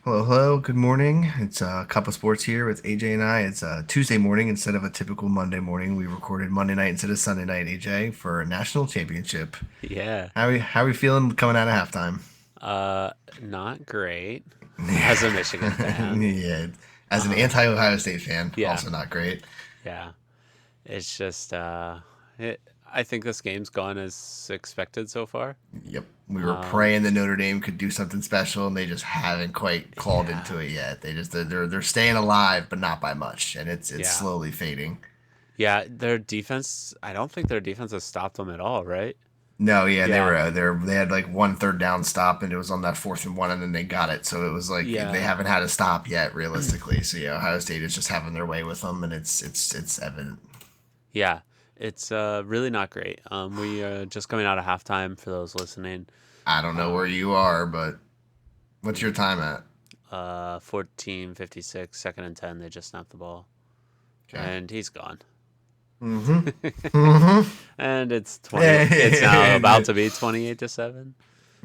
Hello, hello. Good morning. It's Cup of Sports here with AJ and I. It's Tuesday morning instead of a typical Monday morning. We recorded Monday night instead of Sunday night, AJ, for a national championship. Yeah. How we feeling coming out of halftime? Uh, Not great as a Michigan fan. Yeah, as an Uh, anti-Ohio State fan, yeah, also not great. yeah. It's just I think this game's gone as expected so far. Yep, we were Um, praying that Notre Dame could do something special, and they just haven't quite called yeah, into it yet. They're staying alive, but not by much, and it's yeah, slowly fading. yeah. Their defense, I don't think their defense has stopped them at all, right? No, yeah, they Yeah, were they had like one third down stop, and it was on that fourth and one, and then they got it. So it was like they yeah, haven't had a stop yet, realistically. So yeah, Ohio State is just having their way with them, and it's evident. yeah. It's really not great. We are just coming out of halftime for those listening. I don't know where Um, you are, but what's your time at? 14:56, second and 10. They just snapped the ball, Okay. and he's gone. Mm-hmm. Mm-hmm. And it's 20. It's now about to be 28-7.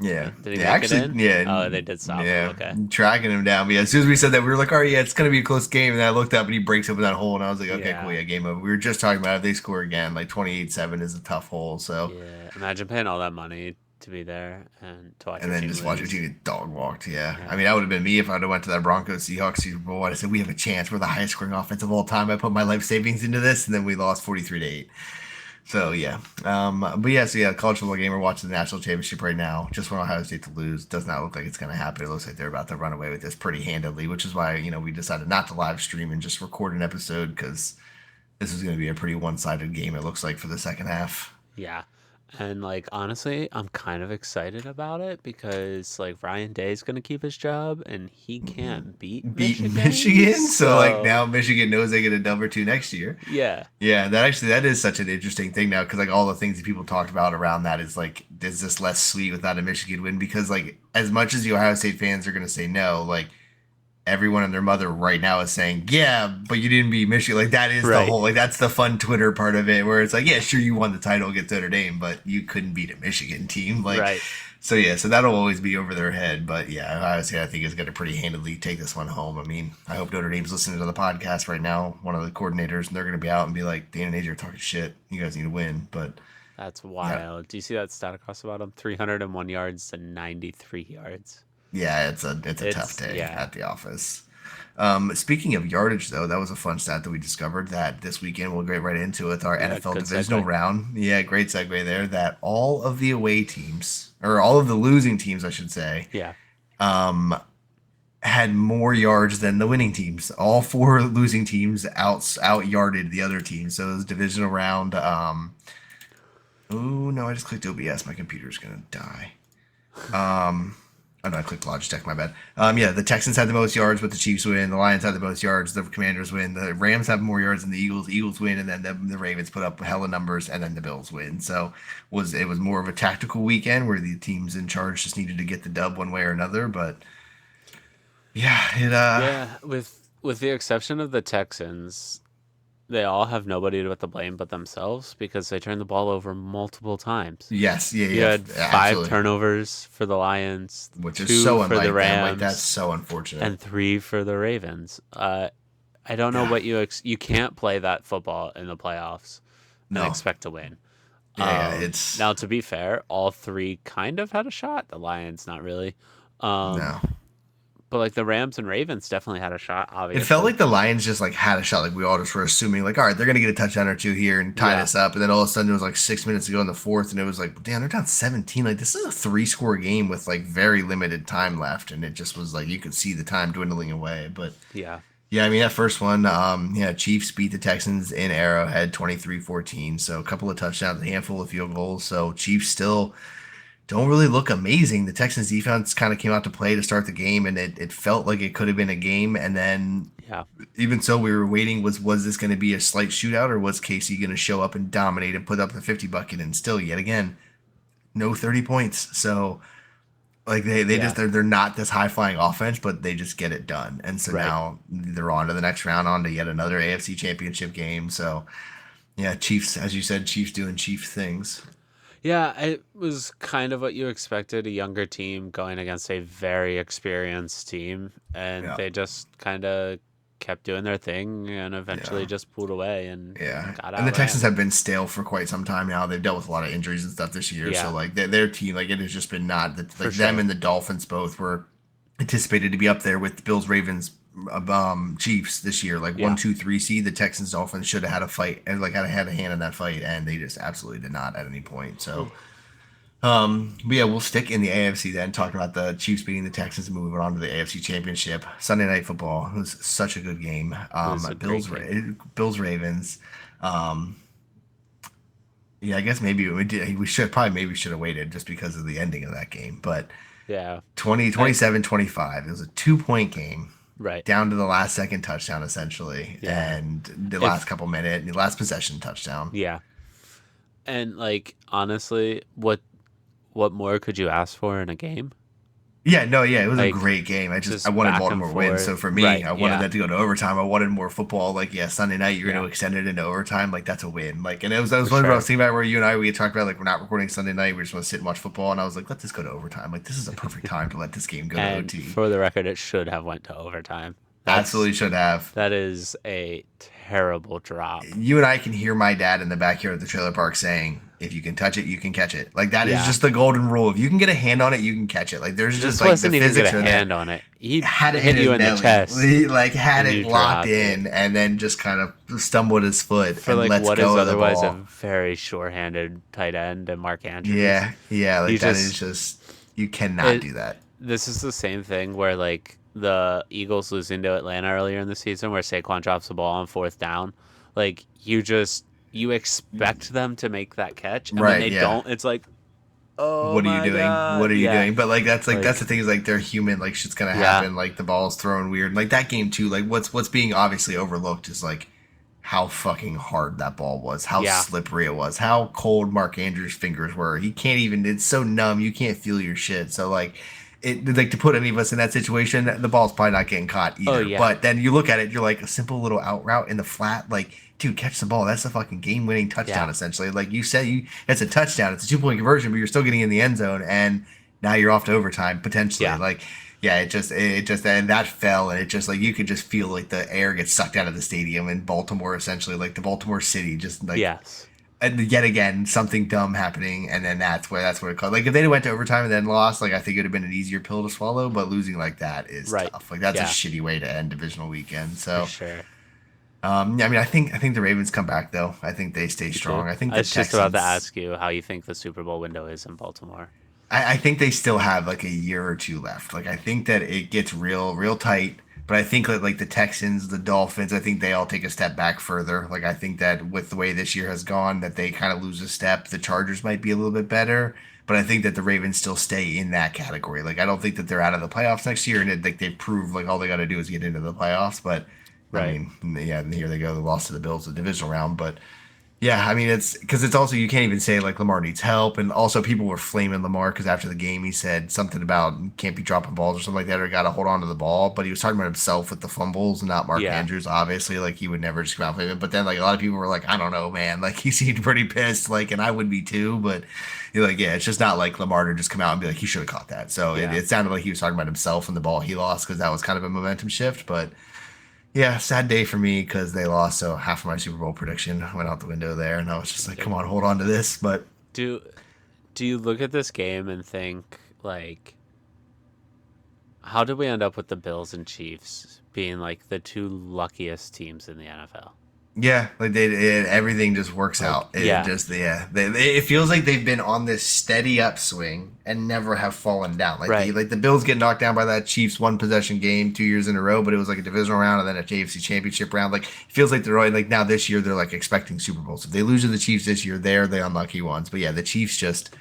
Yeah. Did he Yeah. make it Actually, in? yeah. Oh, they did stop him. Yeah. Okay. Tracking him down. But yeah, as soon as we said that, we were like, all right, yeah, it's gonna be a close game. And then I looked up and he breaks open that hole, and I was like, okay, cool, Yeah. yeah, game over. We were just talking about if they score again, like 28-7 is a tough hole. So Yeah. Imagine paying all that money to be there and to watch and your then team just watch your lose. team get dog walked. Yeah, I Yeah. mean that would have been me if I'd have went to that Broncos Seahawks Super Bowl. I'd have said we have a chance. We're the highest scoring offense of all time. I put my life savings into this, and then we lost 43-8. So yeah, but yeah, so yeah, college football game. We're watching the national championship right now. Just want Ohio State to lose. Does not look like it's going to happen. It looks like they're about to run away with this pretty handily, which is why we decided not to live stream and just record an episode because this is going to be a pretty one-sided game. It looks like for the second half. Yeah. And like honestly, I'm kind of excited about it because like Ryan Day is gonna keep his job and he can't beat Beat Michigan. Michigan, so like So now Michigan knows they get a dub or two next year. yeah. Yeah, that is such an interesting thing now because like all the things that people talked about around that is like is this less sweet without a Michigan win because like as much as the Ohio State fans are going to say no, like everyone and their mother right now is saying yeah, but you didn't beat Michigan. Like that is the Right. whole like that's the fun Twitter part of it where it's like yeah, sure you won the title against Notre Dame, but you couldn't beat a Michigan team. Like Right. so yeah, so that'll always be over their head. But yeah, Ohio State I think is going to pretty handily take this one home. I mean, I hope Notre Dame's listening to the podcast right now, one of the coordinators, and they're going to be out and be like, Dan and AJ are talking shit. You guys need to win. But That's yeah, wild. Do you see that stat across about him? 301 yards to 93 yards. yeah, it's a tough It's day yeah, at the office. Speaking of yardage, though, that was a fun stat that we discovered that this weekend we'll get right into with our yeah, NFL good divisional segue. round. Yeah, great segue there. That all of the away teams, or all of the losing teams, I should say, Yeah. um, had more yards than the winning teams. All four losing teams out yarded the other team. So it was divisional round. Oh no, I just clicked OBS. My computer's gonna die. Um, oh no, I clicked Logitech. My bad. Yeah, the Texans had the most yards, but the Chiefs win. The Lions had the most yards. The Commanders win. The Rams have more yards than the Eagles. The Eagles win, and then the Ravens put up hella numbers, and then the Bills win. So it was more of a tactical weekend where the teams in charge just needed to get the dub one way or another. But yeah, Yeah, with the exception of the Texans, they all have nobody to blame but themselves because they turned the ball over multiple times. yes, yeah, You yeah, had five absolutely. turnovers for the Lions, Which is two so for the unlike them. Like that's Rams, so unfortunate. and three for the Ravens. I don't know Yeah, what you can't play that football in the playoffs and no, expect to win. yeah, yeah. It's Now to be fair, all three kind of had a shot. The Lions, not really. Um, no. but like the Rams and Ravens definitely had a shot, It felt obviously. like the Lions just like had a shot. Like we all just were assuming, like, all right, they're gonna get a touchdown or two here and tie Yeah, this up. And then all of a sudden it was like 6 minutes to go in the fourth, and it was like, damn, they're down 17. Like this is a three-score game with like very limited time left, and it just was like you could see the time dwindling away. But yeah, yeah, I mean that first one, yeah, Chiefs beat the Texans in Arrowhead 23-14. So a couple of touchdowns, a handful of field goals. So Chiefs still don't really look amazing. The Texans defense kind of came out to play to start the game, and it felt like it could have been a game. And then yeah, even so, we were waiting. Was this going to be a slight shootout, or was Casey going to show up and dominate and put up the 50 bucket? And still, yet again, no 30 points. So like they just yeah. they're not this high flying offense, but they just get it done. And so Right. now they're on to the next round, on to yet another AFC Championship game. So yeah, Chiefs, as you said, Chiefs doing Chief things. Yeah, it was kind of what you expected, a younger team going against a very experienced team, and Yeah, they just kind of kept doing their thing and eventually yeah. just pulled away and Yeah, got and out the of Texans hand. have been stale for quite some time now. They've dealt with a lot of injuries and stuff this year, so Yeah, like their team, like it has just been not for like them sure. and the Dolphins both were anticipated to be up there with the Bills, Ravens, Chiefs this year, like one, Yeah. two, three seed. The Texans, Dolphins should have had a fight and like had a hand in that fight, and they just absolutely did not at any point. So, Mm. but yeah, we'll stick in the AFC then, talking about the Chiefs beating the Texans and moving on to the AFC Championship. Sunday Night Football. It was such a good game. It was a great game. Bills, Ravens. Um, yeah, I guess maybe we did. We should probably maybe should have waited just because of the ending of that game. But Yeah. 20, I 27, 25. It was a 2 point game right. down to the last second touchdown essentially, Yeah. and the last If couple minute, the last possession touchdown. yeah. And like honestly, what more could you ask for in a game? Yeah, no, yeah, it was a Like great game. I just wanted back and Baltimore to win. So forth. for me, Right. I wanted Yeah. that to go to overtime. I wanted more football. Like, yeah, Sunday night you're going Yeah. to extend it into overtime. Like that's a win. Like, and it was that For was one where I was sure. thinking about where you and I we had talked about like we're not recording Sunday night. We just want to sit and watch football. And I was like, let this go to overtime. Like this is a perfect time to let this game go to And OT. for the record, it should have went to overtime. Absolutely should have. That is a terrible drop. You and I can hear my dad in the backyard of the trailer park saying, "If you can touch it, you can catch it." Like that is Yeah. just the golden rule. If you can get a hand on it, you can catch it. Like there's This just like the wasn't even get physics a are there. hand on it. He Had it hit in his you in the belly. chest He, like had and it you locked dropped it in, and then just kind of stumbled his foot for and like lets what is go of the otherwise a ball. very sure-handed tight end and Mark Andrews. Yeah, yeah, He like that is just just you cannot it. do that. This is the same thing where like the Eagles losing to Atlanta earlier in the season, where Saquon drops the ball on fourth down. Like you expect them to make that catch, and when Right? they Yeah. don't, it's like, oh What are you my doing? What god, are you yeah, doing? But like that's like the thing is like they're human. Like shit's gonna yeah, happen. Like the ball's thrown weird. Like that game too. Like what's being obviously overlooked is like how fucking hard that ball was, how yeah, slippery it was, how cold Mark Andrews' fingers were. He can't even. It's so numb. You can't feel your shit. So like. It like to put any of us in that situation, the ball's probably not getting caught oh either. yeah, But then you look at it, you're like a simple little out route in the flat, like dude, catch the ball. That's a fucking game winning touchdown yeah, essentially. Like you said, it's a touchdown. It's a 2 point conversion, but you're still getting in the end zone, and now you're off to overtime potentially. yeah, Like yeah, it just and that fell, and it just like you could just feel like the air gets sucked out of the stadium in Baltimore essentially, like the Baltimore city, just like yes, and yet again something dumb happening, and then that's where it called. Like if they went to overtime and then lost, like I think it'd have been an easier pill to swallow. But losing like that is right, tough. Like that's a yeah, shitty way to end divisional weekend. for So sure. yeah, I mean, I think the Ravens come back though. I think they stay Me too. strong. I think I the was just about to Texans. ask you how you think the Super Bowl window is in Baltimore. I think they still have like a year or two left. Like I think that it gets real tight. But I think that like the Texans, the Dolphins, I think they all take a step back further. Like I think that with the way this year has gone, that they kind of lose a step. The Chargers might be a little bit better, but I think that the Ravens still stay in that category. Like I don't think that they're out of the playoffs next year, and like they prove like all they got to do is get into the playoffs. But I Right. mean, yeah, and here they go, they lost to the Bills the divisional round, but. Yeah, I mean it's because it's also you can't even say like Lamar needs help, and also people were flaming Lamar because after the game he said something about can't be dropping balls or something like that, or got to hold on to the ball, but he was talking about himself with the fumbles, not Mark Yeah. Andrews. Obviously, like he would never just come out with it. But then like a lot of people were like, I don't know, man, like he seemed pretty pissed, like, and I would be too. But you're like, yeah, it's just not like Lamar to just come out and be like he should have caught that. So Yeah. it sounded like he was talking about himself and the ball he lost because that was kind of a momentum shift, but. Yeah, sad day for me because they lost. So half of my Super Bowl prediction went out the window there, and I was just like, "Come on, hold on to this." But Do do you look at this game and think like how did we end up with the Bills and Chiefs being like the two luckiest teams in the NFL? yeah, like everything just works Like out. It yeah. just it feels like they've been on this steady upswing and never have fallen down. Like Right. the Bills get knocked down by that Chiefs one possession game 2 years in a row, but it was like a divisional round and then a AFC Championship round. Like it feels like they're already, like now this year they're like expecting Super Bowls. If they lose to the Chiefs this year, they're the unlucky ones. But yeah, the Chiefs just.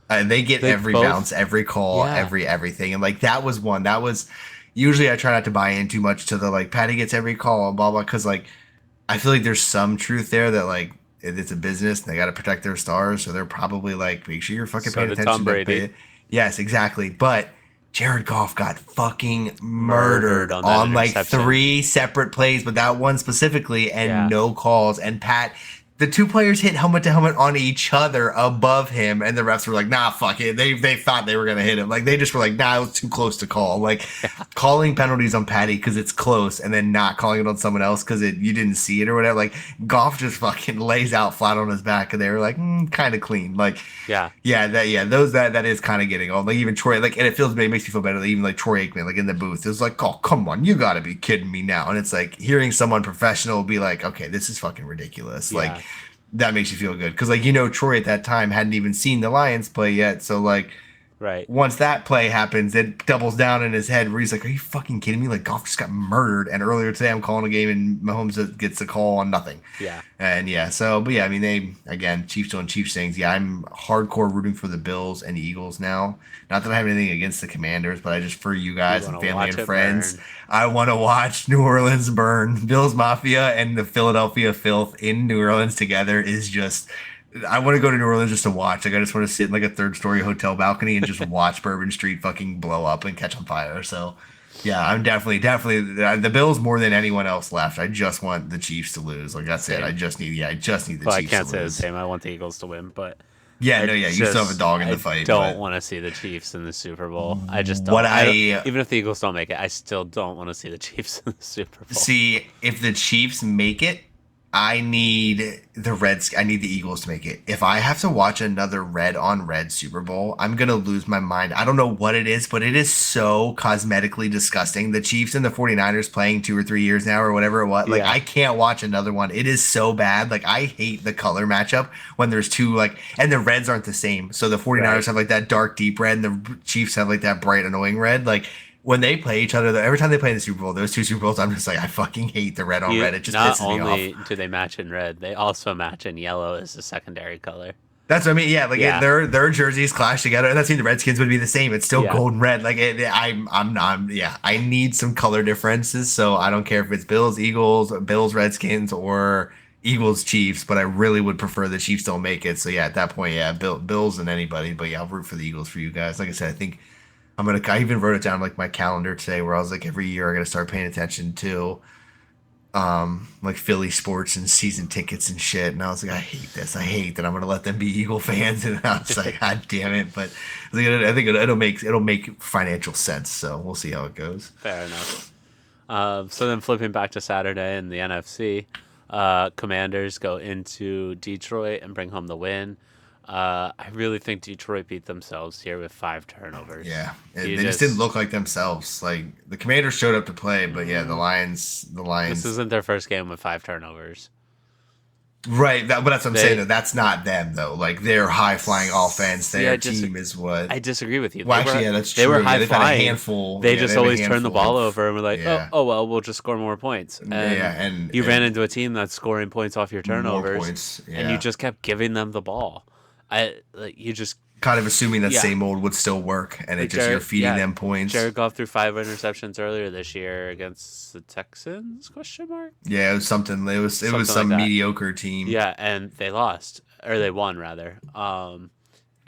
They get They every both bounce, every call, yeah. everything, and like that was one. That was usually I try not to buy in too much to the like Patty gets every call and blah blah because like I feel like there's some truth there that like it's a business and they got to protect their stars, so they're probably like make sure you're fucking So paying did attention. Tom Brady. Yes, exactly. But Jared Goff got fucking murdered on that on like interception. 3 separate plays, but that one specifically and Yeah. no calls. And Pat The two players hit helmet to helmet on each other above him, and the refs were like, "Nah, fuck it." They thought they were gonna hit him. Like they just were like, "Nah, it was too close to call." Like calling penalties on Patty because it's close, and then not calling it on someone else because you didn't see it or whatever. Like Goff just fucking lays out flat on his back, and they were like, kind of clean. Like Yeah. that is kind of getting old. Like even Troy, like, and it makes me feel better. Like, even like Troy Aikman, like in the booth, it was like, "Oh, come on, you got to be kidding me now." And it's like hearing someone professional be like, "Okay, this is fucking ridiculous." Yeah. Like that makes you feel good because like Troy at that time hadn't even seen the Lions play yet, so like Right. once that play happens, it doubles down in his head where he's like, "Are you fucking kidding me? Like Goff just got murdered." And earlier today, I'm calling a game and Mahomes gets a call on nothing. Yeah. And but I mean, they again, Chiefs doing Chiefs things. Yeah, I'm hardcore rooting for the Bills and Eagles now. Not that I have anything against the Commanders, but I just for you guys and family and friends, I want to watch New Orleans burn. Bills Mafia and the Philadelphia Filth in New Orleans together is just. I want to go to New Orleans just to watch. Like I just want to sit in like a third-story hotel balcony and just watch Bourbon Street fucking blow up and catch on fire. So, yeah, I'm definitely the Bills more than anyone else left. I just want the Chiefs to lose. Like that's it. I just need the Chiefs to lose. I can't say the same. I want the Eagles to win, but you still have a dog in the fight. Don't want to see the Chiefs in the Super Bowl. I just don't. Even if the Eagles don't make it, I still don't want to see the Chiefs in the Super Bowl. See, if the Chiefs make it, I need I need the Eagles to make it. If I have to watch another red on red Super Bowl, I'm going to lose my mind. I don't know what it is, but it is so cosmetically disgusting. The Chiefs and the 49ers playing 2 or 3 years now or whatever it was. Like, I can't watch another one. It is so bad. Like, I hate the color matchup when there's two, like, and the reds aren't the same. So the 49ers have, like, that dark, deep red, and the Chiefs have, like, that bright, annoying red. Like, when they play each other, every time they play in the Super Bowl, those two Super Bowls, I'm just like, I fucking hate the red on red. It just pisses me off. Not only do they match in red, they also match in yellow as a secondary color. That's what I mean. Yeah, like their jerseys clash together, and that's the Redskins would be the same. It's still gold and red. Like I need some color differences. So I don't care if it's Bills, Eagles, Bills, Redskins, or Eagles, Chiefs. But I really would prefer the Chiefs don't make it. So yeah, at that point, Bills and anybody. But yeah, I'll root for the Eagles for you guys. Like I said, I think. I even wrote it down like my calendar today where I was like every year I gotta start paying attention to like Philly sports and season tickets and shit. And I was like, I hate this. I hate that I'm gonna let them be Eagle fans. And I was like, God damn it. But I think it'll make financial sense. So we'll see how it goes. Fair enough. So then flipping back to Saturday in the NFC, Commanders go into Detroit and bring home the win. I really think Detroit beat themselves here with 5 turnovers. Yeah, they just didn't look like themselves. Like the Commanders showed up to play, but yeah, the Lions. This isn't their first game with 5 turnovers. Right, but that's what I'm saying. Though. That's not them though. Like their high flying offense, their team is what. I disagree with you. Well, actually, that's true. They were high flying. A handful. They just always turn the ball over, and we're like, oh well, we'll just score more points. And you ran into a team that's scoring points off your turnovers, and you just kept giving them the ball. You just kind of assuming that same old would still work, and you're feeding them points. Jared Goff threw 5 interceptions earlier this year against the Texans? Question mark. Yeah, it was something. It was some like mediocre team. Yeah, and they lost, or they won rather. Or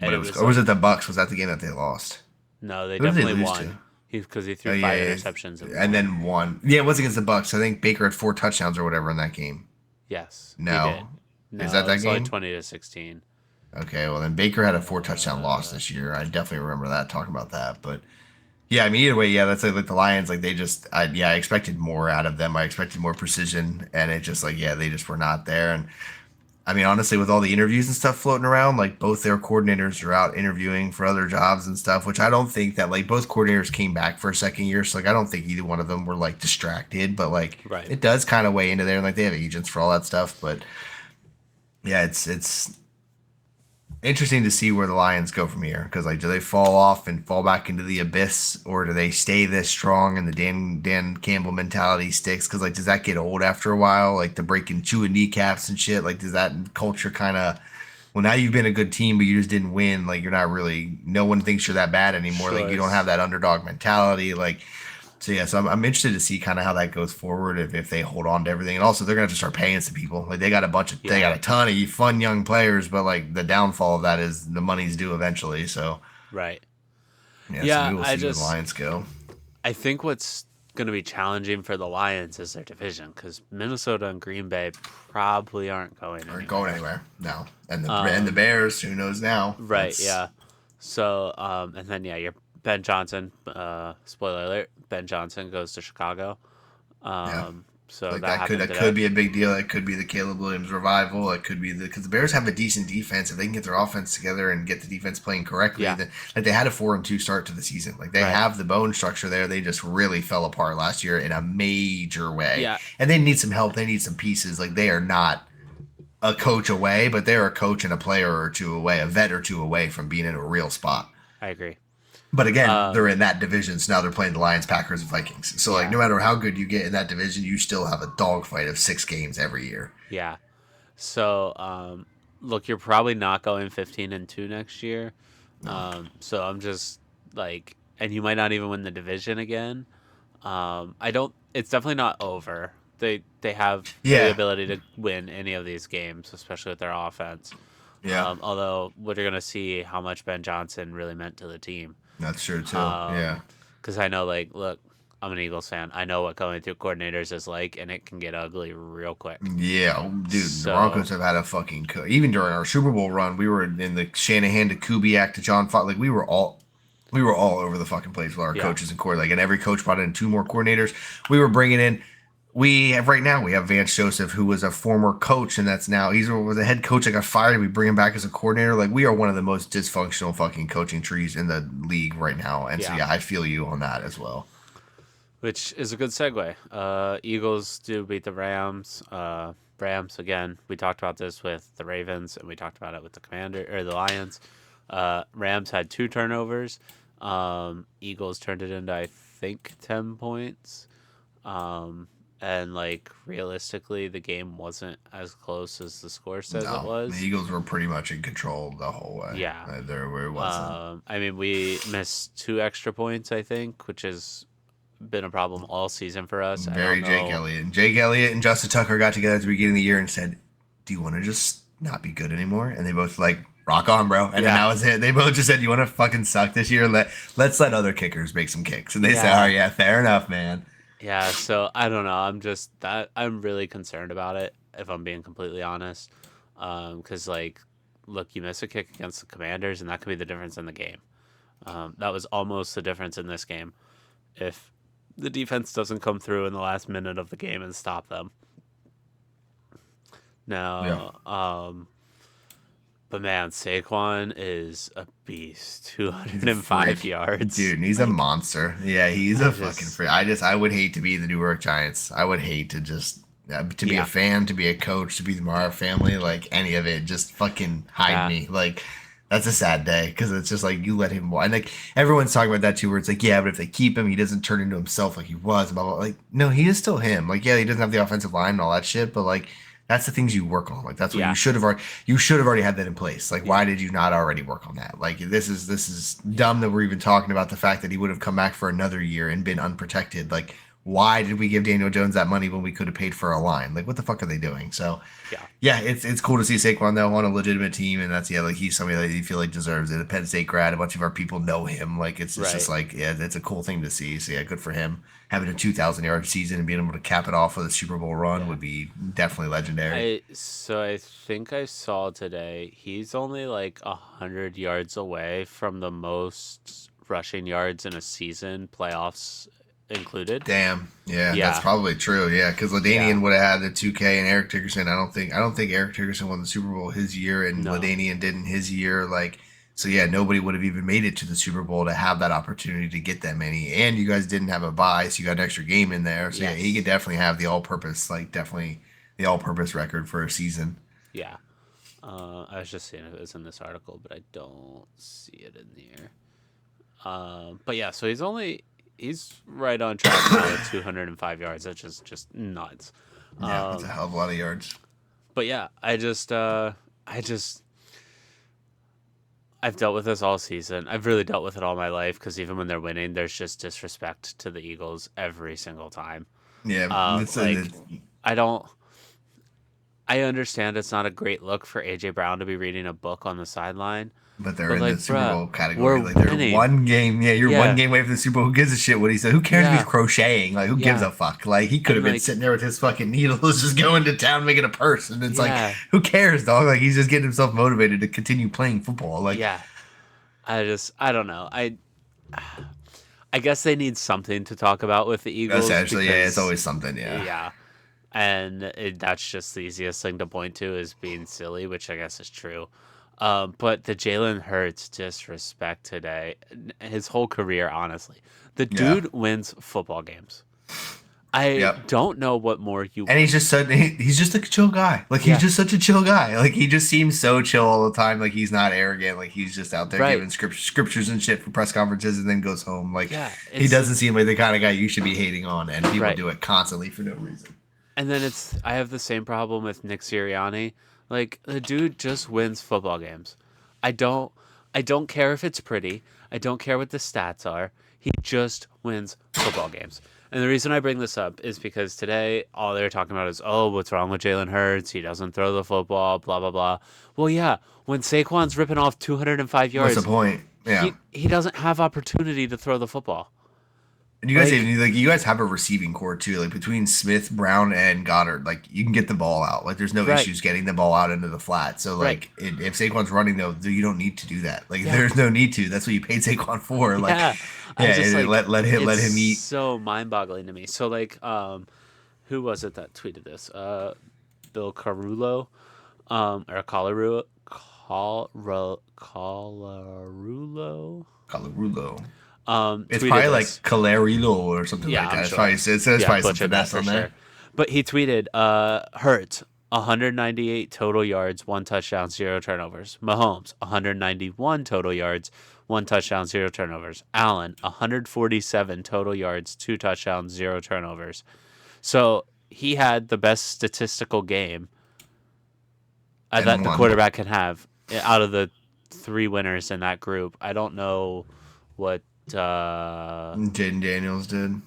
was it the Bucks? Was that the game that they lost? No, they definitely won. Because he threw 5 interceptions and then won. Yeah, it was against the Bucks. I think Baker had 4 touchdowns or whatever in that game. Yes. No. No, is that game? It was 20-16. Okay, well then Baker had a 4 touchdown loss this year. I definitely remember that, talking about that. But yeah, I mean either way, yeah, that's like the Lions. Like they just, I expected more out of them. I expected more precision, and it just like they just were not there. And I mean honestly, with all the interviews and stuff floating around, like both their coordinators are out interviewing for other jobs and stuff, which I don't think that like both coordinators came back for a second year. So like I don't think either one of them were like distracted, but like it does kind of weigh into there. And like they have agents for all that stuff, but yeah, it's interesting to see where the Lions go from here, because like do they fall off and fall back into the abyss, or do they stay this strong and the Dan Campbell mentality sticks? Because like does that get old after a while, like the breaking chewing kneecaps and shit? Like does that culture kind of, well now you've been a good team but you just didn't win, like you're not really, no one thinks you're that bad anymore, like you don't have that underdog mentality, like. So yeah, so I'm interested to see kind of how that goes forward, if they hold on to everything, and also they're gonna have to start paying some people. Like they got they got a ton of fun young players, but like the downfall of that is the money's due eventually. So right, so we will see where the Lions go. I think what's going to be challenging for the Lions is their division because Minnesota and Green Bay probably aren't going Aren't going anywhere. anywhere. No. And the Bears, who knows now? Right, yeah. So, and then yeah, your Ben Johnson. Spoiler alert: Ben Johnson goes to Chicago. Yeah. So Like that that happened could today. be a big deal. That could be the Caleb Williams revival. It could be because the Bears have a decent defense. If they can get their offense together and get the defense playing correctly, Yeah, then like they had a 4-2 start to the season. Like they right. have the bone structure there. They just really fell apart last year in a major way, Yeah, and they need some help. They need some pieces. Like they are not a coach away, but they're a coach and a player or two away, a vet or two away from being in a real spot. I agree. But again, they're Um, in that division, so now they're playing the Lions, Packers, and Vikings. So like, yeah, no matter how good you get in that division, you still have a dogfight of 6 games every year. yeah. So, look, you're probably not going 15-2 next year. No. So I'm just like, and you might not even win the division again. I don't. It's definitely not over. They have the Yeah, ability to win any of these games, especially with their offense. yeah, Although we're gonna see how much Ben Johnson really meant to the team. that's true too. Um, Yeah, because I know, like, look, I'm an Eagles fan. I know what going through coordinators is like, and it can get ugly real quick. yeah, oh, dude. The So Broncos have had a fucking even during our Super Bowl run, we were in the Shanahan to Kubiak to John Fox. Like we were all over the fucking place with our yeah, coaches and core. Like, and every coach brought in 2 more coordinators. We were bringing in. We have right now. We have Vance Joseph, who was a former coach, and that's now was a head coach that got fired. And we bring him back as a coordinator. Like we are one of the most dysfunctional fucking coaching trees in the league right now. And so yeah. yeah, I feel you on that as well. Which is a good segue. Eagles do beat the Rams. Rams again. We talked about this with the Ravens, and we talked about it with the Commander or the Lions. Rams had 2 turnovers. Eagles turned it into I think 10 points. Um, and like realistically, the game wasn't as close as the score says it No, the was. Eagles were pretty much in control the whole way. Yeah. There where it wasn't. I mean, we missed 2 extra points, I think, which has been a problem all season for us. I don't Very Jake know. Elliott. And Jake Elliott and Justin Tucker got together at the beginning of the year and said, "Do you want to just not be good anymore?" And they both like, "Rock on, bro." And then Yeah. that was it. They both just said, "You want to fucking suck this year? Let's let other kickers make some kicks." And they said, "Oh Yeah. yeah, fair enough, man." Yeah, so I don't know. I'm really concerned about it if I'm being completely honest. Cuz like look, you miss a kick against the Commanders and that could be the difference in the game. That was almost the difference in this game if the defense doesn't come through in the last minute of the game and stop them. Yeah. Now, but man, Saquon is a beast. He's a 205 freak. yards. Dude, he's a Like monster. Yeah, he's I a fucking just freak. I would hate to be the New York Giants. I would hate to just to be a yeah, fan, to be a coach, to be the Mara family, like any of it. Just fucking hide yeah, me. Like that's a sad day because it's just like you let him. And like everyone's talking about that too, where it's like, yeah, but if they keep him, he doesn't turn into himself like he was. Blah, blah. Like no, he is still him. Like yeah, he doesn't have the offensive line and all that shit, but like. That's the things you work on. Like that's what yeah, you should have already had that in place. Like yeah, why did you not already work on that? Like this is dumb that we're even talking about the fact that he would have come back for another year and been unprotected. Like why did we give Daniel Jones that money when we could have paid for a line? Like what the fuck are they doing? So yeah. yeah, it's cool to see Saquon though on a legitimate team, and that's yeah, like he's somebody that you feel like deserves it. A Penn State grad, a bunch of our people know him. Like it's just Right. like yeah, it's a cool thing to see. So yeah, good for him. Having a 2,000 yard season and being able to cap it off with a Super Bowl run Yeah. would be definitely legendary. I think I saw today he's only like 100 yards away from the most rushing yards in a season, playoffs included. Damn, yeah, that's Yeah, probably true. Yeah, because yeah. Ladainian would have had the 2K and Eric Dickerson. I don't think Eric Dickerson won the Super Bowl his year, and No. Ladainian didn't his year. Like, so yeah, nobody would have even made it to the Super Bowl to have that opportunity to get that many. And you guys didn't have a bye, so you got an extra game in there. So yeah, he could Yes. definitely have the all-purpose, like definitely the all-purpose record for a season. Yeah. I was just seeing if it was in this article, but I don't see it in here. But yeah, so he's right on track now at 205 yards. That's just nuts. Yeah, that's a Um, hell of a lot of yards. but yeah, I just I've dealt with this all season. I've really dealt with it all my life because even when they're winning, there's just disrespect to the Eagles every single time. Yeah, Like I don't. I understand it's not a great look for AJ Brown to be reading a book on the sideline, But they're But in the like, Super bruh, Bowl category. we're Like they're winning. one game. Yeah, you're one Yeah, game away from the Super Bowl. Who gives a shit what he said? Who cares if he's yeah, crocheting? Like who gives yeah. a fuck? Like he could And have been like, sitting there with his fucking needles, just going to town making a purse. And it's like, yeah, who cares, dog? Like he's just getting himself motivated to continue playing football. Like yeah. I don't know. I guess they need something to talk about with the Eagles essentially, yeah, it's because, always something. Yeah, yeah, and that's just the easiest thing to point to is being silly, which I guess is true. But the Jalen Hurts disrespect today, his whole career, honestly, the yeah, dude wins football games. I yep. don't know what more you And he's want. just so he's just a chill guy. Like he's Yeah, just such a chill guy. Like he just seems so chill all the time. Like he's not arrogant. Like he's just out there right. giving scriptures and shit for press conferences and then goes home. Like Yeah, he it's doesn't seem like the kind of guy you should be hating on. And people right. do it constantly for no reason. And then I have the same problem with Nick Sirianni. Like the dude just wins football games. I don't I don't care if it's pretty. I don't care what the stats are. He just wins football games. And the reason I bring this up is because today all they're talking about is, oh, what's wrong with Jalen Hurts? He doesn't throw the football, blah blah blah. Well, yeah, when Saquon's ripping off 205 What's the yards, point? Yeah. he doesn't have opportunity to throw the football. And you guys Like, even like you guys have a receiving core too. Like between Smith, Brown, and Goddard, like you can get the ball out. Like there's no right, issues getting the ball out into the flat. So right, like if Saquon's running though, you don't need to do that. Like yeah, there's no need to. That's what you paid Saquon for. Like yeah. I yeah, just like let it's him eat. so mind-boggling to me. So like, who was it that tweeted this? Bill Carullo, or Colarulo, Calarulo. It's tweeted probably like this. Calarillo or something Yeah, like I'm that. It's sure. probably it says Yeah, probably some butchered that finesse for on sure. there. But he tweeted, Hurt, 198 total yards, one touchdown, zero turnovers. Mahomes, 191 total yards, one touchdown, zero turnovers. Allen, 147 total yards, two touchdowns, zero turnovers. So he had the best statistical game And that the one. quarterback can have out of the three winners in that group. I don't know what. Jaden Daniels did.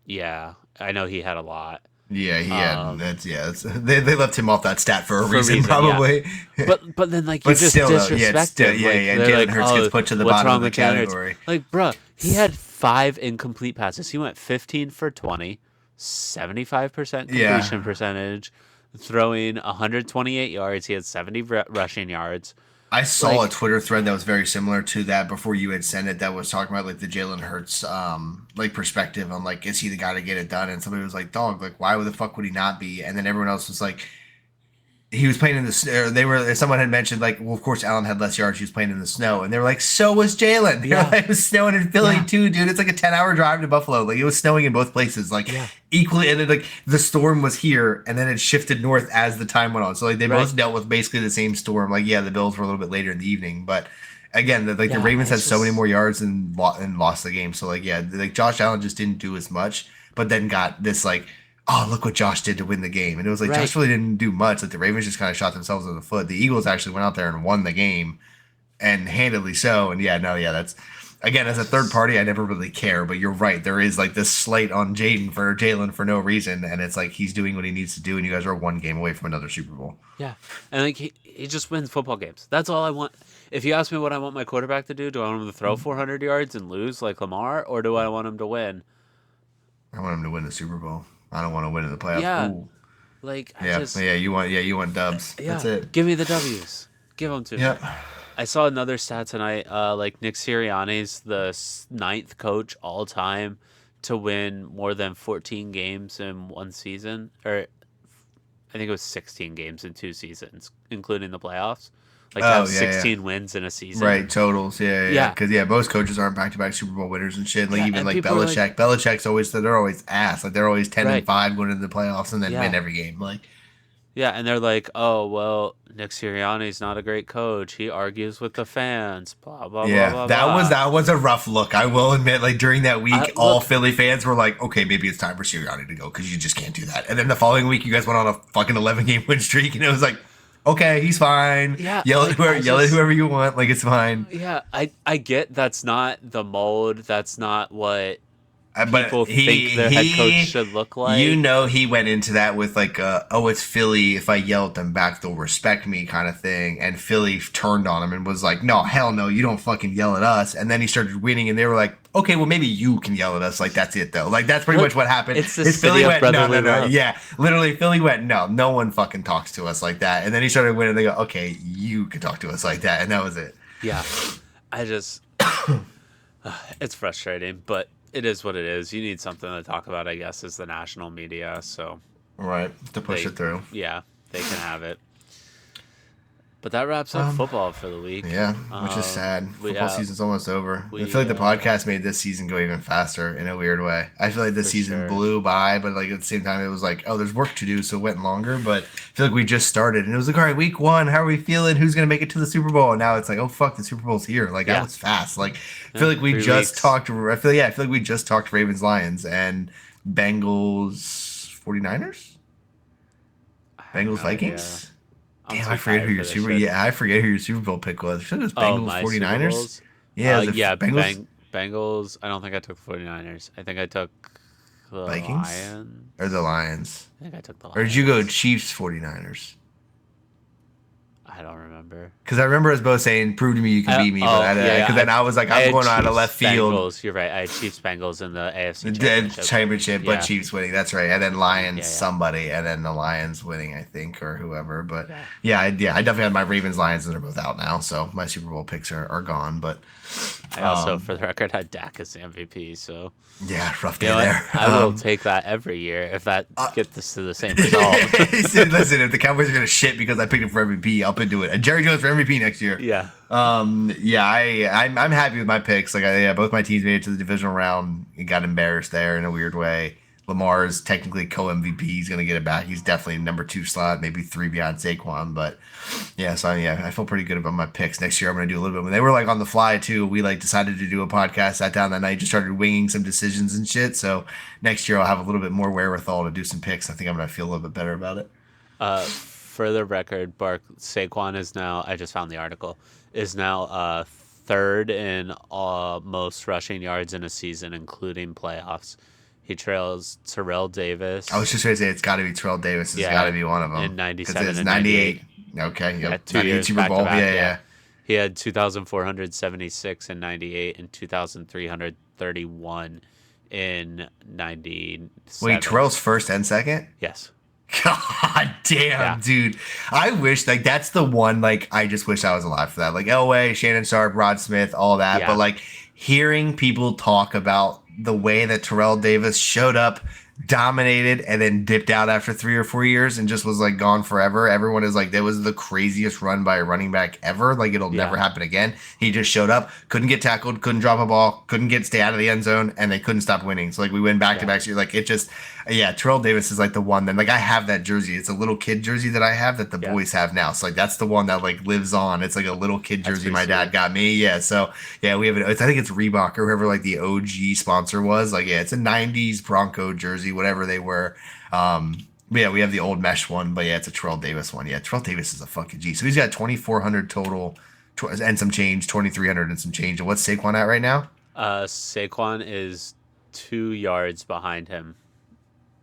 Yeah, I know he had a lot. Yeah, he had. Um, That's yeah. They left him off that stat for a for a reason, reason, yeah. probably. But then like you But just still, though, yeah, it's disrespect still, him. yeah, Like yeah. they're Jalen like, Hurts oh, gets put to the what's bottom wrong of the with Jalen Hurts? category. Like, bruh, he had 5 incomplete passes. He went 15 for 20, 75% Yeah, completion percentage, throwing 128 yards. He had 70 rushing yards. I saw a Like, Twitter thread that was very similar to that before you had sent it. That was talking about like the Jalen Hurts, like perspective on like is he the guy to get it done? And somebody was like, "Dog, like why the fuck would he not be?" And then everyone else was like, he was playing in the snow. They were someone had mentioned like, well, of course, Allen had less yards. He was playing in the snow, and they were like, so was Jalen. They were yeah, like, it was snowing in Philly yeah, too, dude. It's like a 10-hour drive to Buffalo. Like it was snowing in both places, like yeah, equally. And then like the storm was here, and then it shifted north as the time went on. So like they right. both dealt with basically the same storm. Like yeah, the Bills were a little bit later in the evening, but again, the Yeah, Ravens had it's so many just, more yards and lost the game. So like yeah, like Josh Allen just didn't do as much, but then got this like, oh, look what Josh did to win the game. And it was like, right. Josh really didn't do much. Like the Ravens just kind of shot themselves in the foot. The Eagles actually went out there and won the game and handedly so. And yeah, no, yeah, that's again, as a third party, I never really care, but you're right. There is like this slate on Jalen for no reason. And it's like he's doing what he needs to do. And you guys are one game away from another Super Bowl. Yeah. And like he just wins football games. That's all I want. If you ask me what I want my quarterback to do I want him to throw 400 yards and lose like Lamar, or do I want him to win? I want him to win the Super Bowl. I don't want to win in the playoffs. Yeah. Ooh. Like I Yeah. just You want dubs. yeah, That's it. give me the W's. Give them to me. Yep. I saw another stat tonight. Like Nick Sirianni's the ninth coach all time to win more than 14 games in one season, or I think it was 16 games in 2 seasons, including the playoffs. Like to Oh have yeah, yeah. 16 wins in a season. Right, totals, yeah, Yeah, because yeah, most coaches aren't back-to-back Super Bowl winners and shit. Like yeah, even and like people are like, Belichick, Belichick's always they're always ass. Like they're always 10 and right, 5 going into the playoffs and then yeah, win every game. Like yeah, and they're like, oh well, Nick Sirianni's not a great coach. He argues with the fans. Blah blah blah yeah, blah that blah. was a rough look. I will admit, like during that week, all Look, Philly fans were like, okay, maybe it's time for Sirianni to go because you just can't do that. And then the following week, you guys went on a fucking 11-game win streak, and it was like, okay, he's fine. yeah, Yell at like whoever, yell at whoever you want. Like it's fine. yeah, I get that's not the mold. That's not what but people think their head coach should look like. You know, he went into that with like, oh, it's Philly. If I yell at them back, they'll respect me, kind of thing. And Philly turned on him and was like, no, hell no, you don't fucking yell at us. And then he started winning, and they were like, okay, well, maybe you can yell at us. Like, that's it though. Like, that's pretty much what happened. It's the Is city of brotherly no, love. yeah, literally, Philly went, no one fucking talks to us like that. And then he started winning. They go, okay, you can talk to us like that, and that was it. Yeah, I just it's frustrating, but it is what it is. You need something to talk about, I guess, as the national media. So Right, to push they, it through. yeah, they can have it. But that wraps up football for the week. Yeah, which is sad. Football season's almost over. I feel like the podcast made this season go even faster in a weird way. I feel like this season blew by, but like at the same time, it was like, oh, there's work to do, so it went longer. But I feel like we just started, and it was like, all right, week 1, how are we feeling? Who's gonna make it to the Super Bowl? And now it's like, oh fuck, the Super Bowl's here. Like that was fast. Like I feel like we just talked. I feel like we just talked Ravens Lions and Bengals 49ers, Bengals Vikings. Damn, I forget who your Super. Yeah, I forget who your Super Bowl pick was. I think it was Bengals 49ers. Yeah, Bengals. I don't think I took 49ers. I think I took the Vikings Lions. Or the Lions. I think I took the Lions. Or did you go Chiefs 49ers? I don't remember. Because I remember us both saying, "Prove to me you can beat me." Because then I was like, "I'm going out of left field." Bengals, you're right. I had Chiefs Bengals in the AFC Championship, but Chiefs winning. That's right. And then Lions somebody, and then the Lions winning, I think, or whoever. But I definitely had my Ravens Lions, and they're both out now, so my Super Bowl picks are gone. But I also, for the record, had Dak as the MVP. So yeah, rough day there. I will take that every year if that gets us to the same result. He said, "Listen, if the Cowboys are gonna shit because I picked him for MVP, I'll do it." And Jerry Jones for MVP next year. Yeah. I'm happy with my picks. Like, both my teams made it to the divisional round. It got embarrassed there in a weird way. Lamar is technically co-MVP. He's gonna get it back. He's definitely number 2 slot, maybe 3 beyond Saquon. But I feel pretty good about my picks. Next year, I'm gonna do a little bit. When they were like on the fly too, we like decided to do a podcast. Sat down that night, just started winging some decisions and shit. So next year, I'll have a little bit more wherewithal to do some picks. I think I'm gonna feel a little bit better about it. For the record, Saquon is now, I just found the article, is now 3rd in most rushing yards in a season, including playoffs. He trails Terrell Davis. I was just going to say it's got to be Terrell Davis. It's got to be one of them. In 97 and 98. Okay, yep. 2 years Super Bowl. Yeah. He had 2,476 in 98 and 2,331 in 97. Wait, Terrell's first and second? Yes. God damn, dude. I wish, like, that's the one, like, I just wish I was alive for that. Like, Elway, Shannon Sharp, Rod Smith, all that. Yeah. But, like, hearing people talk about the way that Terrell Davis showed up, dominated, and then dipped out after 3 or 4 years and just was, like, gone forever. Everyone is like, that was the craziest run by a running back ever. Like, it'll never happen again. He just showed up, couldn't get tackled, couldn't drop a ball, couldn't stay out of the end zone, and they couldn't stop winning. So, like, we win back-to-back. So, like, it just... Yeah, Terrell Davis is like the one that, like, I have that jersey. It's a little kid jersey that I have that the boys have now. So, like, that's the one that, like, lives on. It's like a little kid jersey my dad got me. Yeah, so, yeah, we have it. I think it's Reebok or whoever, like, the OG sponsor was. Like, yeah, it's a 90s Bronco jersey, whatever they were. But yeah, we have the old mesh one. But, yeah, it's a Terrell Davis one. Yeah, Terrell Davis is a fucking G. So, he's got 2,400 total and some change, 2,300 and some change. And what's Saquon at right now? Saquon is 2 yards behind him.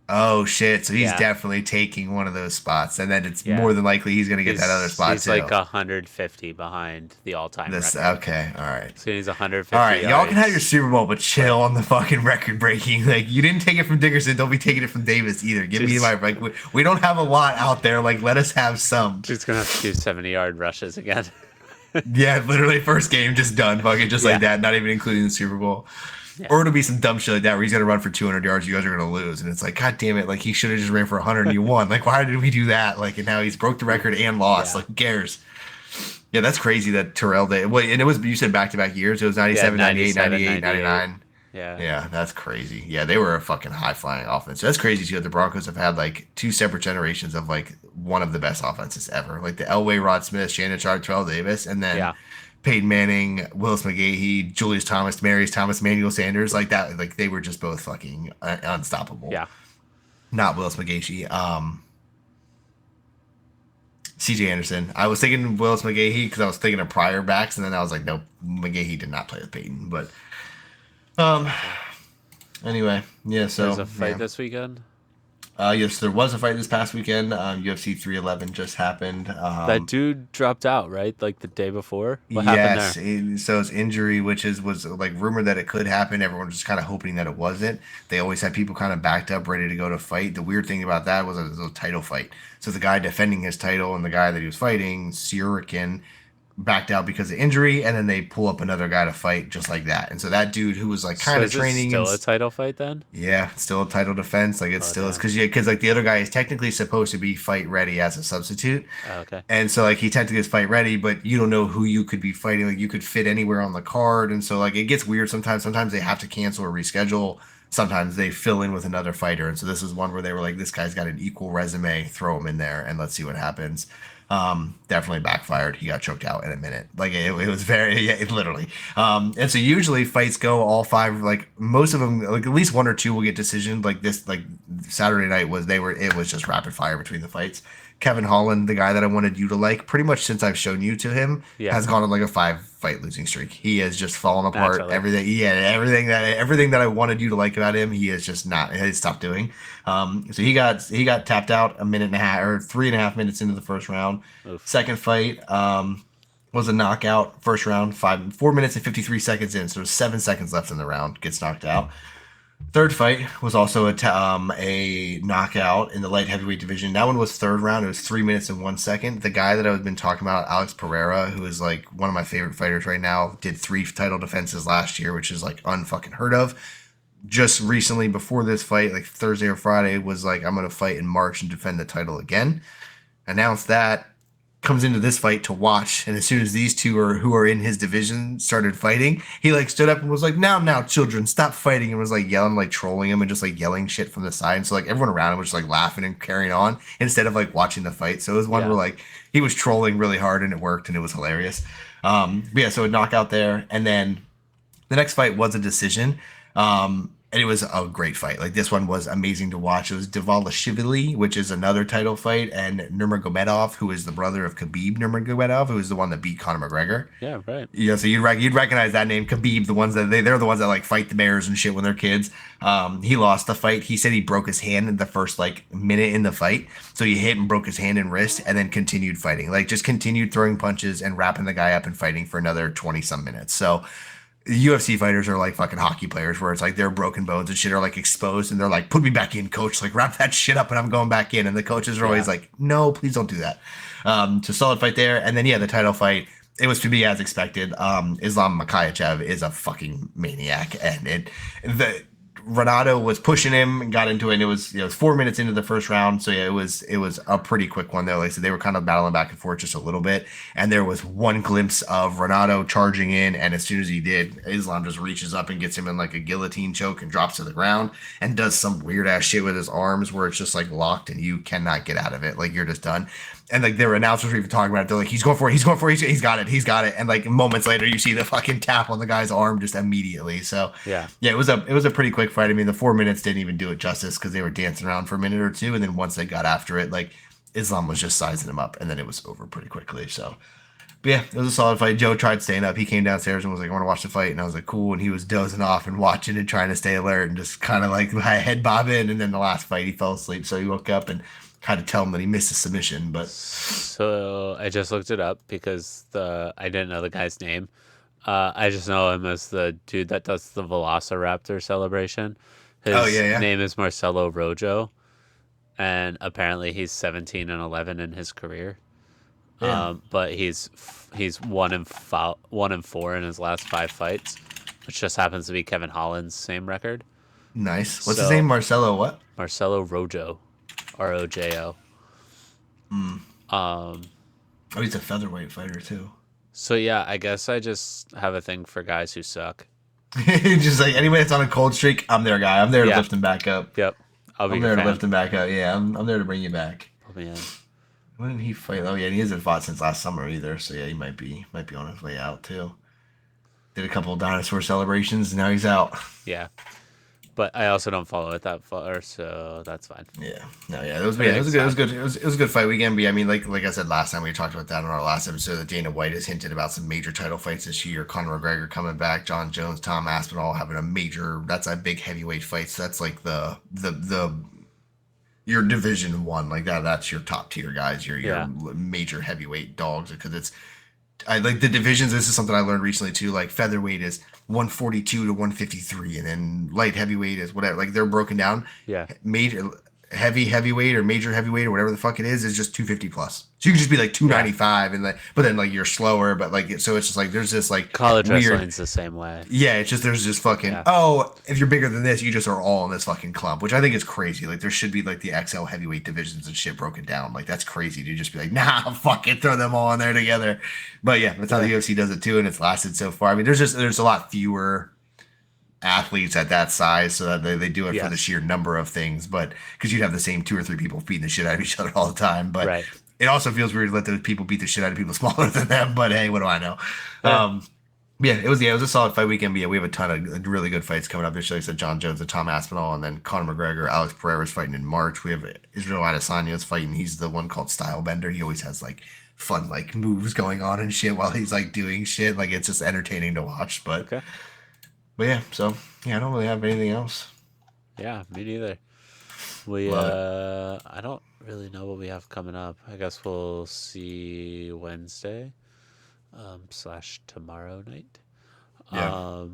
Oh shit! So he's definitely taking one of those spots, and then it's more than likely he's going to get that other spot he's too. He's like 150 behind the all-time record. Okay, all right. So he's 150. All right, y'all can have your Super Bowl, but chill on the fucking record breaking. Like, you didn't take it from Dickerson, don't be taking it from Davis either. Give me my like. We don't have a lot out there. Like, let us have some. Just gonna have to do 70-yard rushes again. Yeah, literally first game just done, fucking just like that. Not even including the Super Bowl. Yeah. Or it'll be some dumb shit like that where he's going to run for 200 yards. You guys are going to lose. And it's like, God damn it. Like, he should have just ran for 100 and you won. Like, why did we do that? Like, and now he's broke the record and lost. Like, who cares? Yeah, that's crazy that Terrell Day. Well, and it was, you said back-to-back years. It was 97, 98, 98, 99. Yeah. Yeah, that's crazy. Yeah, they were a fucking high-flying offense. That's crazy, too. The Broncos have had, like, 2 separate generations of, like, one of the best offenses ever. Like, the Elway, Rod Smith, Shannon Sharp, Terrell Davis, and then... Yeah. Peyton Manning, Willis McGahee, Julius Thomas, Marius Thomas, Manuel Sanders, like that. Like, they were just both fucking unstoppable. Yeah. Not Willis McGahee. CJ Anderson. I was thinking Willis McGahee because I was thinking of prior backs, and then I was like, nope, McGahee did not play with Peyton. But Anyway, yeah. There's So a fight yeah. this weekend. Yes, there was a fight this past weekend. UFC 311 just happened. That dude dropped out, right? Like the day before. What happened Yes, there? so it's injury, which is was like rumored that it could happen. Everyone was just kind of hoping that it wasn't. They always had people kind of backed up, ready to go to fight. The weird thing about that was it was a title fight. So the guy defending his title and the guy that he was fighting, Surikin, backed out because of injury, and then they pull up another guy to fight just like that. And so that dude who was like So kind of is it training and still a title fight then? yeah, still a title defense. Like it Oh still is damn. because like the other guy is technically supposed to be fight ready as a substitute. Oh, okay. And so like he technically is fight ready, but you don't know who you could be fighting. Like you could fit anywhere on the card. And so like it gets weird sometimes. Sometimes they have to cancel or reschedule. Sometimes they fill in with another fighter. And so this is one where they were like, this guy's got an equal resume, throw him in there and let's see what happens. Definitely backfired. He got choked out in a minute. Like it was very, yeah, it literally. And so usually fights go all five, like most of them, like at least one or two will get decisioned. Like this, like Saturday night was, it was just rapid fire between the fights. Kevin Holland, the guy that I wanted you to like, pretty much since I've shown you to him, Yeah. has gone on like a 5 fight losing streak. He has just fallen apart. Naturally. Everything that I wanted you to like about him, he has just not. He stopped doing. So he got tapped out a minute and a half or 3.5 minutes into the first round. Oof. Second fight was a knockout. First round, 4 minutes and 53 seconds in, so there's 7 seconds left in the round. Gets knocked out. Third fight was also a knockout in the light heavyweight division. That one was third round. It was 3 minutes and 1 second. The guy that I've been talking about, Alex Pereira, who is like one of my favorite fighters right now, did 3 title defenses last year, which is like unfucking heard of. Just recently, before this fight, like Thursday or Friday, was like, I'm gonna fight in March and defend the title again. Announced that, comes into this fight to watch, and as soon as these two are who are in his division started fighting, he like stood up and was like, now children, stop fighting, and was like yelling, like trolling him and just like yelling shit from the side. And so like everyone around him was just like laughing and carrying on instead of like watching the fight. So it was one Yeah. where like he was trolling really hard and it worked and it was hilarious. But yeah, so a knockout there, and then the next fight was a decision. And it was a great fight. Like this one was amazing to watch. It was Dvalishvili, which is another title fight, and Nurmagomedov, who is the brother of Khabib Nurmagomedov, who is the one that beat Conor McGregor. Yeah. Right. Yeah, so you'd recognize that name, Khabib. The ones that they're the ones that like fight the bears and shit when they're kids. He lost the fight. He said he broke his hand in the first like minute in the fight. So he hit and broke his hand and wrist, and then continued fighting. Like just continued throwing punches and wrapping the guy up and fighting for another 20 some minutes. So UFC fighters are like fucking hockey players where it's like their broken bones and shit are like exposed and they're like, put me back in, coach. Like wrap that shit up and I'm going back in. And the coaches are always Yeah. like, no, please don't do that. So solid fight there. And then yeah, the title fight, it was to be as expected. Islam Makhachev is a fucking maniac, and the Renato was pushing him and got into it. And it was 4 minutes into the first round, so yeah, it was a pretty quick one though. Like I said, they were kind of battling back and forth just a little bit, and there was one glimpse of Renato charging in, and as soon as he did, Islam just reaches up and gets him in like a guillotine choke and drops to the ground and does some weird ass shit with his arms where it's just like locked and you cannot get out of it. Like you're just done. And like their announcers were even talking about it. They're like, he's going for it. He's got it. And like moments later, you see the fucking tap on the guy's arm just immediately. So Yeah. yeah, it was a pretty quick fight. I mean, the 4 minutes didn't even do it justice because they were dancing around for a minute or two, and then once they got after it, like Islam was just sizing him up, and then it was over pretty quickly. So, but yeah, it was a solid fight. Joe tried staying up. He came downstairs and was like, "I want to watch the fight," and I was like, "Cool." And he was dozing off and watching and trying to stay alert and just kind of like head bobbing. And then the last fight, he fell asleep, so he woke up and had to tell him that he missed a submission. But So I just looked it up because I didn't know the guy's name. I just know him as the dude that does the Velociraptor celebration. oh His yeah, yeah, name is Marcelo Rojo, and apparently he's 17-11 in his career. yeah, But he's 1-4 in his last 5 fights, which just happens to be Kevin Holland's same record. nice. What's his So name? Marcelo what? Marcelo Rojo, Rojo. Um, Oh, he's a featherweight fighter too. so yeah, I guess I just have a thing for guys who suck. Just like anybody that's on a cold streak, I'm their guy. I'm there to Yeah. lift him back up. Yep, I'll be I'm your there to fan. lift him back up. Yeah, I'm there to bring you back. Put me in. When did he fight? Oh yeah, and he hasn't fought since last summer either. So yeah, he might be on his way out too. Did a couple of dinosaur celebrations, and now he's out. Yeah. but I also don't follow it that far, so that's fine. Yeah, no, yeah, it was good. It was good. It was a good fight weekend. But yeah, I mean, like I said last time, we talked about that in our last episode. That Dana White has hinted about some major title fights this year. Conor McGregor coming back, John Jones, Tom Aspinall having a major. That's a big heavyweight fight. So that's like the your division one, like that. That's your top tier guys. Your major heavyweight dogs because it's. I like the divisions. This is something I learned recently too. Like featherweight is 142 to 153, and then light heavyweight is whatever. Like they're broken down. Yeah. Major heavyweight or major heavyweight or whatever the fuck it is just 250 plus. So you can just be like 295 and like, but then like you're slower. But like so it's just like there's this like College weird. wrestling's the same way. Yeah, it's just there's just fucking if you're bigger than this, you just are all in this fucking clump, which I think is crazy. Like there should be like the XL heavyweight divisions and shit broken down. Like that's crazy to just be like, nah, fuck it, throw them all in there together. But yeah, that's how the UFC does it too, and it's lasted so far. I mean, there's a lot fewer athletes at that size, so that they do it for the sheer number of things. But because you'd have the same 2 or 3 people beating the shit out of each other all the time. But it also feels weird to let those people beat the shit out of people smaller than them. But hey, what do I know? It was a solid fight weekend. But yeah, we have a ton of really good fights coming up. There's like I said, John Jones and Tom Aspinall, and then Conor McGregor, Alex Pereira's fighting in March. We have Israel Adesanya's fighting. He's the one called Stylebender. He always has like fun like moves going on and shit while he's like doing shit. Like it's just entertaining to watch. But yeah, so yeah, I don't really have anything else. Yeah, me neither. I don't really know what we have coming up. I guess we'll see Wednesday, / tomorrow night. Yeah.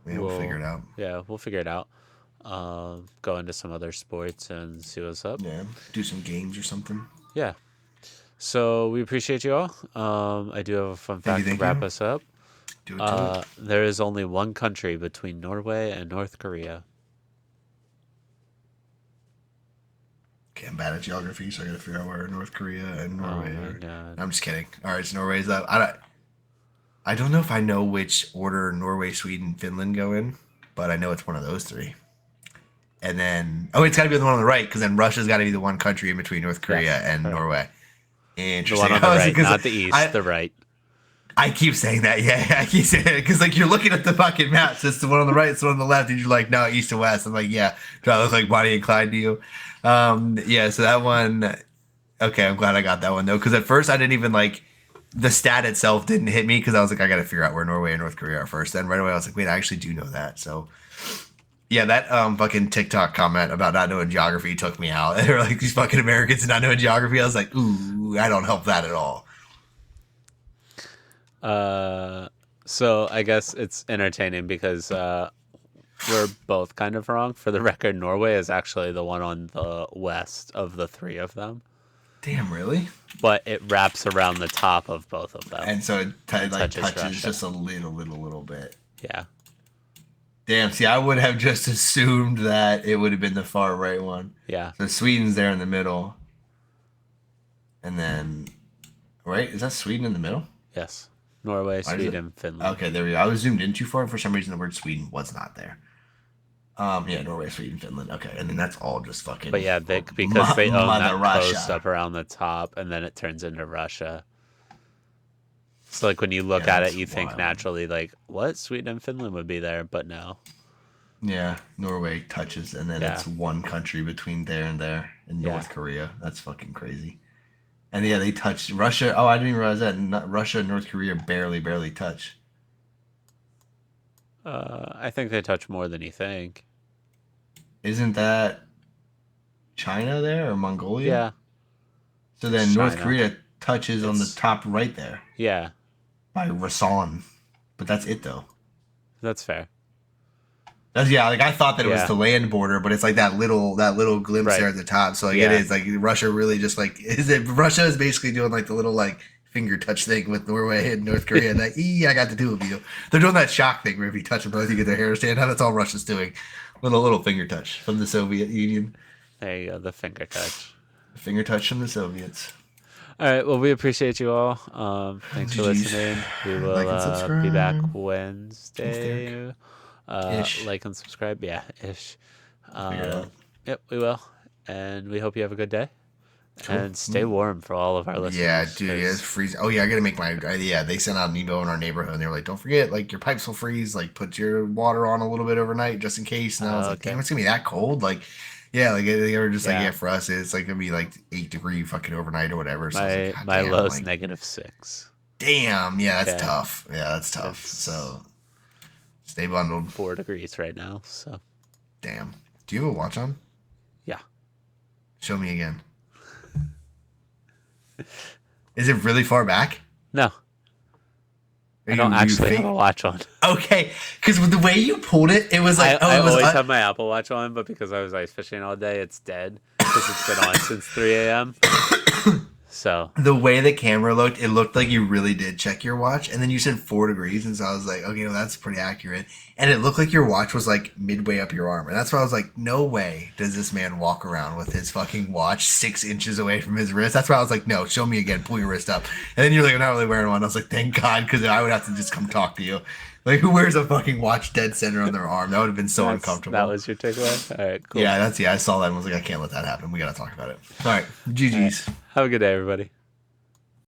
We'll figure it out. Yeah, we'll figure it out. Go into some other sports and see what's up. Yeah, do some games or something. Yeah. So we appreciate you all. I do have a fun fact to wrap us up. There is only one country between Norway and North Korea. Okay, I'm bad at geography, so I gotta figure out where North Korea and Norway are. God. I'm just kidding. All right, so Norway's up. I don't know if I know which order Norway, Sweden, Finland go in, but I know it's one of those 3. And then, it's got to be the one on the right, because then Russia's got to be the one country in between North Korea and Norway. Interesting. The one on the right, not the east, the right. I keep saying that, I keep saying it, because like you're looking at the fucking maps, it's the one on the right, it's the one on the left, and you're like, no, east and west. I'm like, yeah, do I look like Bonnie and Clyde to you? So that one, okay, I'm glad I got that one though, because at first I didn't even like, the stat itself didn't hit me, because I was like, I got to figure out where Norway and North Korea are first. Then right away I was like, wait, I actually do know that. So yeah, that fucking TikTok comment about not knowing geography took me out. They were like, these fucking Americans not knowing geography. I was like, ooh, I don't help that at all. So I guess it's entertaining because we're both kind of wrong. For the record, Norway is actually the one on the west of the 3 of them. Damn, really? But it wraps around the top of both of them. And so it touches just a little bit. Yeah. Damn, see, I would have just assumed that it would have been the far right one. Yeah. So Sweden's there in the middle. And then, right? Is that Sweden in the middle? Yes. Norway, Sweden, Finland. Okay, there we go. I was zoomed in too far. For some reason, the word Sweden was not there. Norway, Sweden, Finland. Okay, and then that's all just fucking. But yeah, because they own that coast up around the top, and then it turns into Russia. So like when you look at it, you think naturally like, what? Sweden and Finland would be there, but no. Yeah, Norway touches, and then it's one country between there and there in North Korea. That's fucking crazy. And yeah, they touched Russia. Oh, I didn't even realize that. Russia and North Korea barely touch. I think they touch more than you think. Isn't that China there or Mongolia? Yeah. So then North Korea touches on the top right there. Yeah. By Rason. But that's it though. That's fair. Like I thought that it was the land border, but it's like that little glimpse there at the top. So like it is like Russia really just like Russia is basically doing like the little like finger touch thing with Norway and North Korea. Like, I got the 2 of you. They're doing that shock thing where if you touch them both, you get their hair stand out. That's all Russia's doing. Little finger touch from the Soviet Union. There you go, the finger touch. Finger touch from the Soviets. All right. Well, we appreciate you all. Thanks for listening. We will be back Wednesday. Like and subscribe. Yeah, ish. Yep, we will. And we hope you have a good day. Cool. And stay warm for all of our Yeah, listeners. dude, it's 'Cause- freezing. Oh yeah, I gotta make my. Yeah, they sent out an email in our neighborhood, and they were like, "Don't forget, like your pipes will freeze. Like put your water on a little bit overnight just in case." And I was like, okay. "Damn, it's gonna be that cold." Like, yeah, like they were just like, Yeah. "Yeah, for us, it's like gonna be like 8 degree fucking overnight or whatever." So I was like, God My damn, low's like, -6. damn, yeah, that's Yeah. tough. Yeah, that's tough. It's So stay bundled. 4 degrees right now. So Damn. Do you have a watch on? yeah. Show me again. Is it really far back? No, I don't actually have a watch on. Okay, because with the way you pulled it, it was like, I it was always have my Apple Watch on, but because I was ice fishing all day, it's dead because it's been on since 3 a.m. So the way the camera looked, it looked like you really did check your watch, and then you said 4 degrees, and so I was like, okay, well that's pretty accurate, and it looked like your watch was like midway up your arm, and that's why I was like, no way does this man walk around with his fucking watch 6 inches away from his wrist. That's why I was like, no, show me again, pull your wrist up, and then you're like, I'm not really wearing one. I was like, thank God, because I would have to just come talk to you. Like, who wears a fucking watch dead center on their arm? That would have been so uncomfortable. That was your takeaway? All right, cool. Yeah, I saw that and was like, I can't let that happen. We gotta talk about it. All right, GG's. Have a good day, everybody.